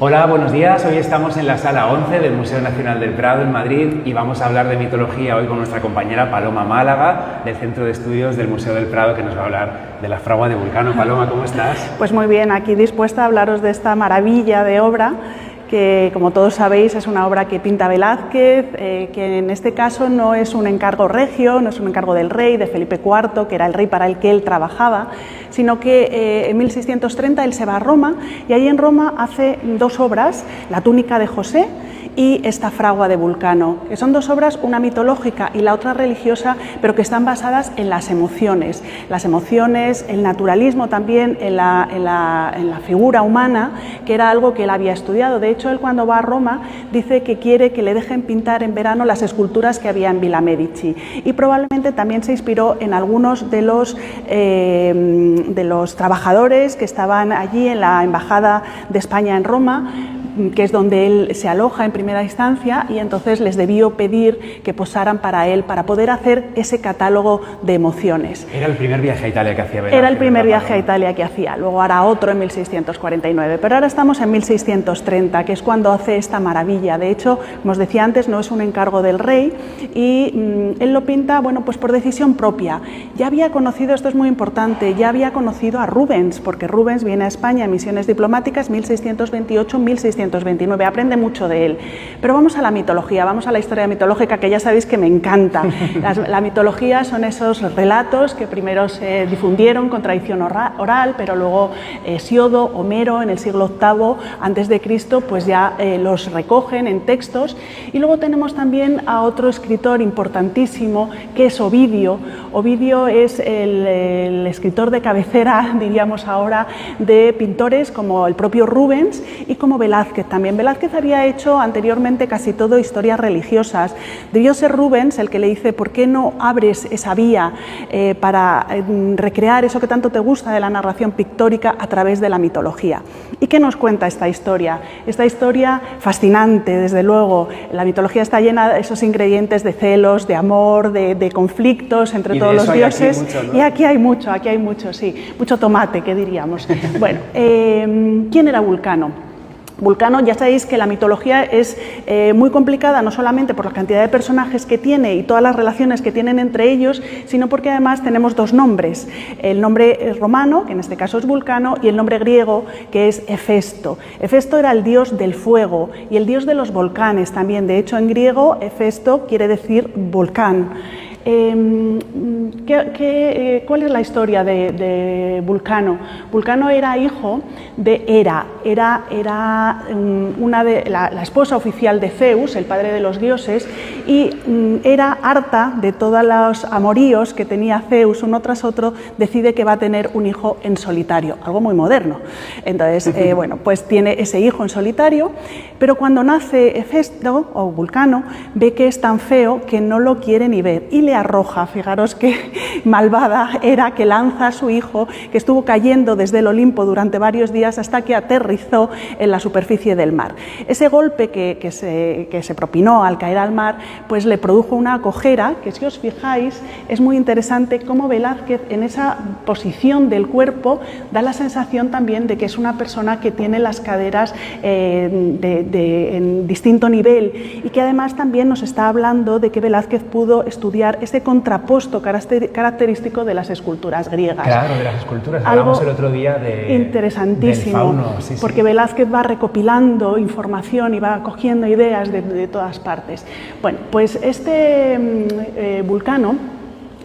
Hola, buenos días. Hoy estamos en la sala 11 del Museo Nacional del Prado en Madrid y vamos a hablar de mitología hoy con nuestra compañera Paloma Málaga del Centro de Estudios del Museo del Prado, que nos va a hablar de la fragua de Vulcano. Paloma, ¿cómo estás? Pues muy bien, aquí dispuesta a hablaros de esta maravilla de obra que, como todos sabéis, es una obra que pinta Velázquez, que en este caso no es un encargo regio, no es un encargo del rey, de Felipe IV, que era el rey para el que él trabajaba, sino que en 1630 él se va a Roma y ahí en Roma hace dos obras, La túnica de José y esta fragua de Vulcano, que son dos obras, una mitológica y la otra religiosa, pero que están basadas en las emociones, el naturalismo también, en la figura humana, que era algo que él había estudiado. De hecho, él cuando va a Roma dice que quiere que le dejen pintar en verano las esculturas que había en Villa Medici, y probablemente también se inspiró en algunos de los trabajadores que estaban allí en la Embajada de España en Roma, que es donde él se aloja en primera instancia, y entonces les debió pedir que posaran para él para poder hacer ese catálogo de emociones. Era el primer viaje a Italia que hacía Velázquez. Era el primer viaje a Italia que hacía, luego hará otro en 1649, pero ahora estamos en 1630, que es cuando hace esta maravilla. De hecho, como os decía antes, no es un encargo del rey y él lo pinta, bueno, pues por decisión propia. Ya había conocido, esto es muy importante, ya había conocido a Rubens, porque Rubens viene a España en misiones diplomáticas 1628-1629, aprende mucho de él. Pero vamos a la mitología, vamos a la historia mitológica, que ya sabéis que me encanta. La mitología son esos relatos que primero se difundieron con tradición oral, pero luego Hesíodo, Homero, en el siglo VIII a.C., pues ya los recogen en textos. Y luego tenemos también a otro escritor importantísimo, que es Ovidio. Ovidio es el escritor de cabecera, diríamos ahora, de pintores como el propio Rubens y como Velázquez también. Velázquez había hecho anteriormente casi todo historias religiosas. Debió ser Rubens el que le dice: ¿por qué no abres esa vía para recrear eso que tanto te gusta de la narración pictórica a través de la mitología? ¿Y qué nos cuenta esta historia? Esta historia fascinante, desde luego. La mitología está llena de esos ingredientes de celos, de amor, de conflictos entre todos los dioses. Mucho, ¿no? Y aquí hay mucho, sí, mucho tomate, que diríamos. Bueno, ¿quién era Vulcano? Vulcano, ya sabéis que la mitología es muy complicada, no solamente por la cantidad de personajes que tiene y todas las relaciones que tienen entre ellos, sino porque además tenemos dos nombres: el nombre romano, que en este caso es Vulcano, y el nombre griego, que es Hefesto. Hefesto era el dios del fuego y el dios de los volcanes también. De hecho, en griego, Hefesto quiere decir volcán. ¿Cuál es la historia de Vulcano? Vulcano era hijo de Hera. Hera era la esposa oficial de Zeus, el padre de los dioses, y Hera, harta de todos los amoríos que tenía Zeus uno tras otro, decide que va a tener un hijo en solitario, algo muy moderno. Entonces, bueno, pues tiene ese hijo en solitario, pero cuando nace Hefesto, o Vulcano, ve que es tan feo que no lo quiere ni ver y le arroja. Fijaros qué malvada era, que lanza a su hijo, que estuvo cayendo desde el Olimpo durante varios días hasta que aterrizó en la superficie del mar. Ese golpe que se propinó al caer al mar, pues le produjo una cojera, que si os fijáis es muy interesante cómo Velázquez en esa posición del cuerpo da la sensación también de que es una persona que tiene las caderas en distinto nivel, y que además también nos está hablando de que Velázquez pudo estudiar ese contrapuesto característico de las esculturas griegas. Claro, de las esculturas. Hablamos el otro día interesantísimo, del fauno. Sí, porque sí. Velázquez va recopilando información y va cogiendo ideas de todas partes. Bueno, pues este Vulcano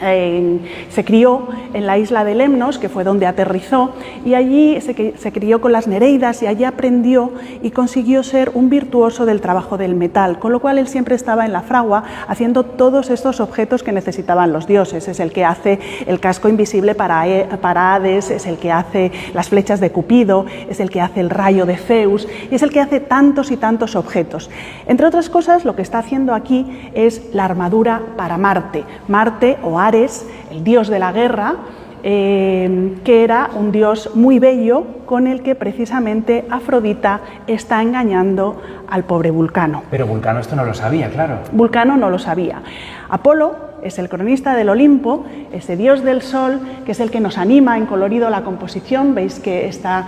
se crió en la isla de Lemnos, que fue donde aterrizó, y allí se crió con las Nereidas, y allí aprendió y consiguió ser un virtuoso del trabajo del metal, con lo cual él siempre estaba en la fragua haciendo todos estos objetos que necesitaban los dioses. Es el que hace el casco invisible para Hades, es el que hace las flechas de Cupido, es el que hace el rayo de Zeus, y es el que hace tantos y tantos objetos. Entre otras cosas, lo que está haciendo aquí es la armadura para Marte. Marte, o Ares, el dios de la guerra, que era un dios muy bello, con el que precisamente Afrodita está engañando al pobre Vulcano. Pero Vulcano esto no lo sabía, claro. Vulcano no lo sabía. Apolo, es el cronista del Olimpo, ese dios del sol, que es el que nos anima en colorido la composición. Veis que está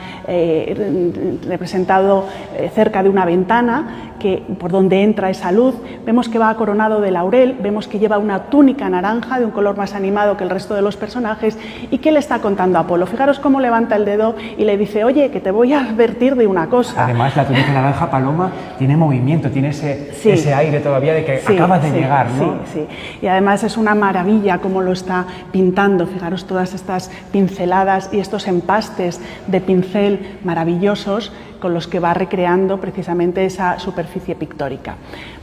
representado cerca de una ventana por donde entra esa luz. Vemos que va coronado de laurel, vemos que lleva una túnica naranja de un color más animado que el resto de los personajes. ¿Y qué le está contando a Apolo? Fijaros cómo levanta el dedo y le dice: oye, que te voy a advertir de una cosa. Además, la túnica naranja, Paloma, tiene movimiento, tiene ese aire todavía de que acabas de llegar, ¿no? Sí. Y además es una maravilla cómo lo está pintando. Fijaros todas estas pinceladas y estos empastes de pincel maravillosos con los que va recreando precisamente esa superficie pictórica.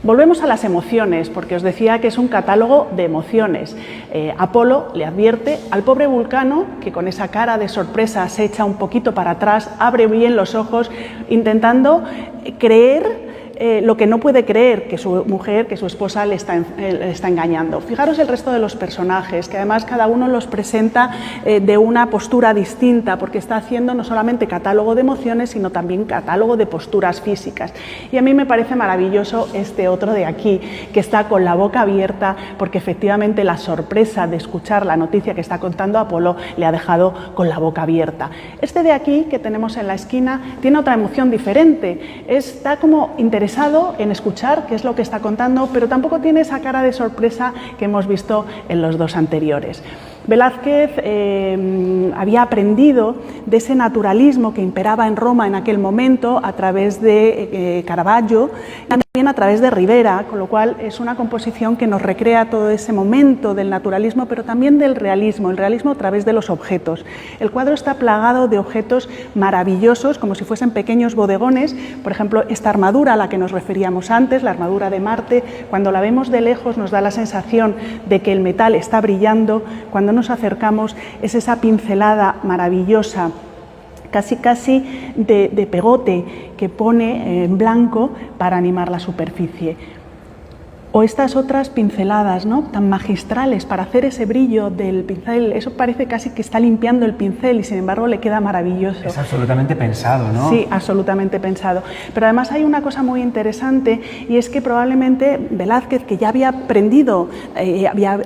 Volvemos a las emociones, porque os decía que es un catálogo de emociones. Apolo le advierte al pobre Vulcano, que con esa cara de sorpresa se echa un poquito para atrás, abre bien los ojos, intentando creer lo que no puede creer, que su mujer, que su esposa le está engañando. Fijaros el resto de los personajes, que además cada uno los presenta de una postura distinta, porque está haciendo no solamente catálogo de emociones, sino también catálogo de posturas físicas. Y a mí me parece maravilloso este otro de aquí, que está con la boca abierta, porque efectivamente la sorpresa de escuchar la noticia que está contando Apolo le ha dejado con la boca abierta. Este de aquí, que tenemos en la esquina, tiene otra emoción diferente. Está como interesado en escuchar qué es lo que está contando, pero tampoco tiene esa cara de sorpresa que hemos visto en los dos anteriores. Velázquez había aprendido de ese naturalismo que imperaba en Roma en aquel momento a través de Caravaggio y también a través de Rivera, con lo cual es una composición que nos recrea todo ese momento del naturalismo, pero también del realismo, el realismo a través de los objetos. El cuadro está plagado de objetos maravillosos, como si fuesen pequeños bodegones. Por ejemplo, esta armadura a la que nos referíamos antes, la armadura de Marte, cuando la vemos de lejos nos da la sensación de que el metal está brillando. Cuando nos acercamos es esa pincelada maravillosa, casi de pegote, que pone en blanco para animar la superficie. O estas otras pinceladas, ¿no?, tan magistrales para hacer ese brillo del pincel. Eso parece casi que está limpiando el pincel y sin embargo le queda maravilloso. Es absolutamente pensado, ¿no? Sí, absolutamente pensado. Pero además hay una cosa muy interesante, y es que probablemente Velázquez, que ya había aprendido,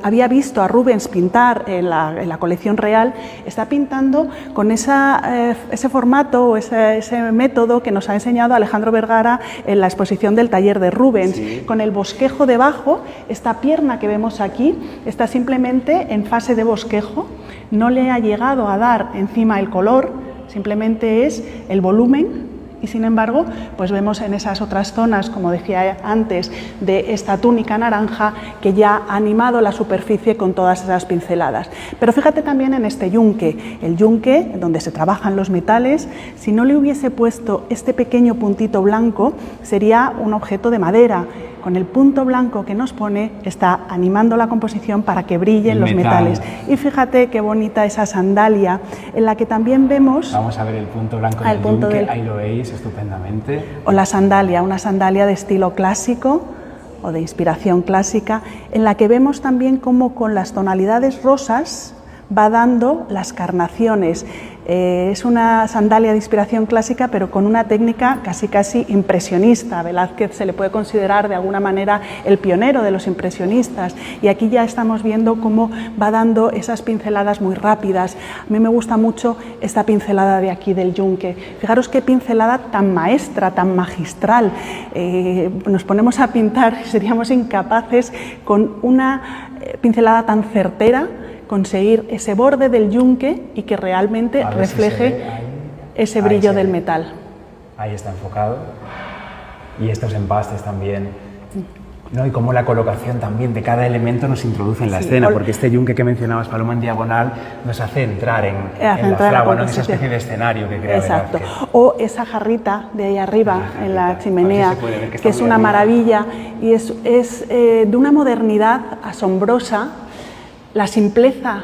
había visto a Rubens pintar en la colección real, está pintando con ese formato o ese método que nos ha enseñado Alejandro Vergara en la exposición del taller de Rubens, sí, con el bosquejo debajo. Esta pierna que vemos aquí está simplemente en fase de bosquejo, no le ha llegado a dar encima el color, simplemente es el volumen. Y sin embargo, pues vemos en esas otras zonas, como decía antes, de esta túnica naranja que ya ha animado la superficie con todas esas pinceladas. Pero fíjate también en este yunque, el yunque donde se trabajan los metales. Si no le hubiese puesto este pequeño puntito blanco, sería un objeto de madera. Con el punto blanco que nos pone, está animando la composición para que brillen los metales. Y fíjate qué bonita esa sandalia, en la que también vemos... Vamos a ver el punto blanco del yunque, ahí lo veis estupendamente. O la sandalia, una sandalia de estilo clásico o de inspiración clásica, en la que vemos también cómo con las tonalidades rosas va dando las carnaciones. Es una sandalia de inspiración clásica, pero con una técnica casi impresionista. A Velázquez se le puede considerar de alguna manera el pionero de los impresionistas, y aquí ya estamos viendo cómo va dando esas pinceladas muy rápidas. A mí me gusta mucho esta pincelada de aquí del yunque. Fijaros qué pincelada tan maestra, tan magistral. Nos ponemos a pintar y seríamos incapaces con una pincelada tan certera conseguir ese borde del yunque y que realmente refleje ese brillo del metal. Ahí está enfocado. Y estos empastes también, ¿no? Y cómo la colocación también de cada elemento nos introduce en la escena, porque este yunque que mencionabas, Paloma, en diagonal, nos hace entrar en la fragua, ¿no?, en esa especie de escenario que crea Exacto. Velázquez. O esa jarrita de ahí arriba, en la chimenea, que es una maravilla, y es de una modernidad asombrosa. La simpleza,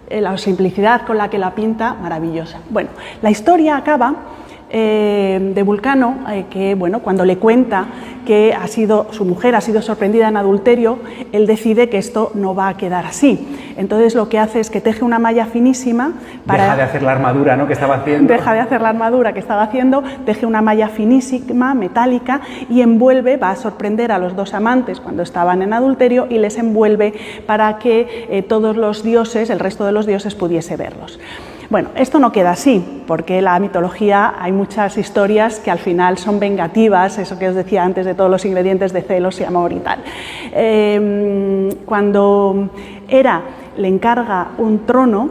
la simplicidad con la que la pinta, maravillosa. Bueno, la historia acaba de Vulcano, que bueno, cuando le cuenta que su mujer ha sido sorprendida en adulterio, él decide que esto no va a quedar así. Entonces lo que hace es que teje una malla finísima para... Deja de hacer la armadura, ¿no?, que estaba haciendo. Deja de hacer la armadura que estaba haciendo, teje una malla finísima, metálica, y envuelve, va a sorprender a los dos amantes cuando estaban en adulterio, y les envuelve para que todos los dioses, el resto de los dioses, pudiese verlos. Bueno, esto no queda así, porque en la mitología hay muchas historias que al final son vengativas, eso que os decía antes de todos los ingredientes de celos y amor y tal. Cuando Hera le encarga un trono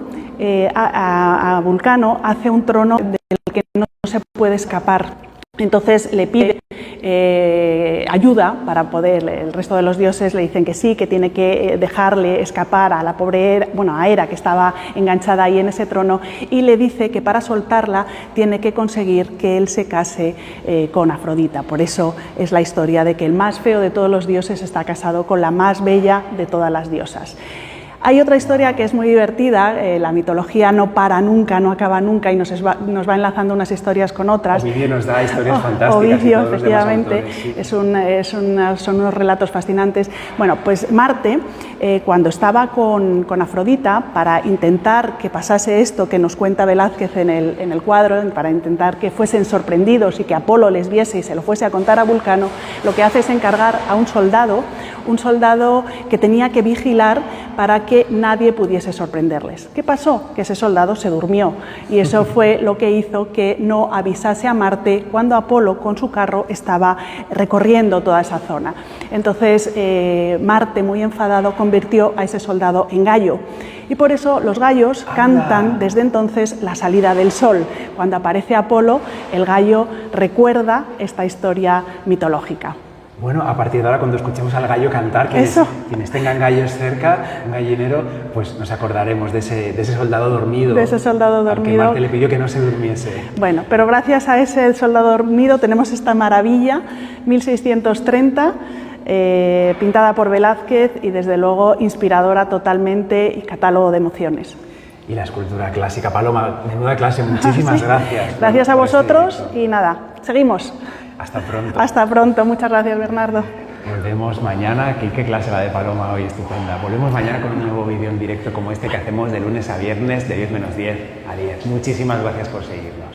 a Vulcano, hace un trono del que no se puede escapar. Entonces le pide ayuda para poder, el resto de los dioses le dicen que sí, que tiene que dejarle escapar a la pobre Hera, a Hera, que estaba enganchada ahí en ese trono, y le dice que para soltarla tiene que conseguir que él se case con Afrodita. Por eso es la historia de que el más feo de todos los dioses está casado con la más bella de todas las diosas. Hay otra historia que es muy divertida, la mitología no para nunca, no acaba nunca, y nos va enlazando unas historias con otras. Ovidio nos da historias fantásticas. Ovidio, efectivamente, autores, sí. Son unos relatos fascinantes. Bueno, pues Marte, cuando estaba con Afrodita, para intentar que pasase esto que nos cuenta Velázquez en el cuadro, para intentar que fuesen sorprendidos y que Apolo les viese y se lo fuese a contar a Vulcano, lo que hace es encargar a un soldado que tenía que vigilar para que nadie pudiese sorprenderles. ¿Qué pasó? Que ese soldado se durmió, y eso fue lo que hizo que no avisase a Marte cuando Apolo con su carro estaba recorriendo toda esa zona. Entonces Marte, muy enfadado, convirtió a ese soldado en gallo, y por eso los gallos cantan desde entonces la salida del sol. Cuando aparece Apolo, el gallo recuerda esta historia mitológica. Bueno, a partir de ahora, cuando escuchemos al gallo cantar, quienes tengan gallos cerca, un gallinero, pues nos acordaremos de ese soldado dormido. De ese soldado dormido. Al que Marte le pidió que no se durmiese. Bueno, pero gracias a ese soldado dormido tenemos esta maravilla, 1630, pintada por Velázquez, y desde luego inspiradora totalmente, y catálogo de emociones. Y la escultura clásica. Paloma, menuda clase, muchísimas gracias. Gracias a vosotros, y nada, seguimos. Hasta pronto. Hasta pronto, muchas gracias, Bernardo. Volvemos mañana. ¿Qué clase la de Paloma hoy? Estupenda. Volvemos mañana con un nuevo vídeo en directo como este que hacemos de lunes a viernes de 10 menos 10 a 10. Muchísimas gracias por seguirnos.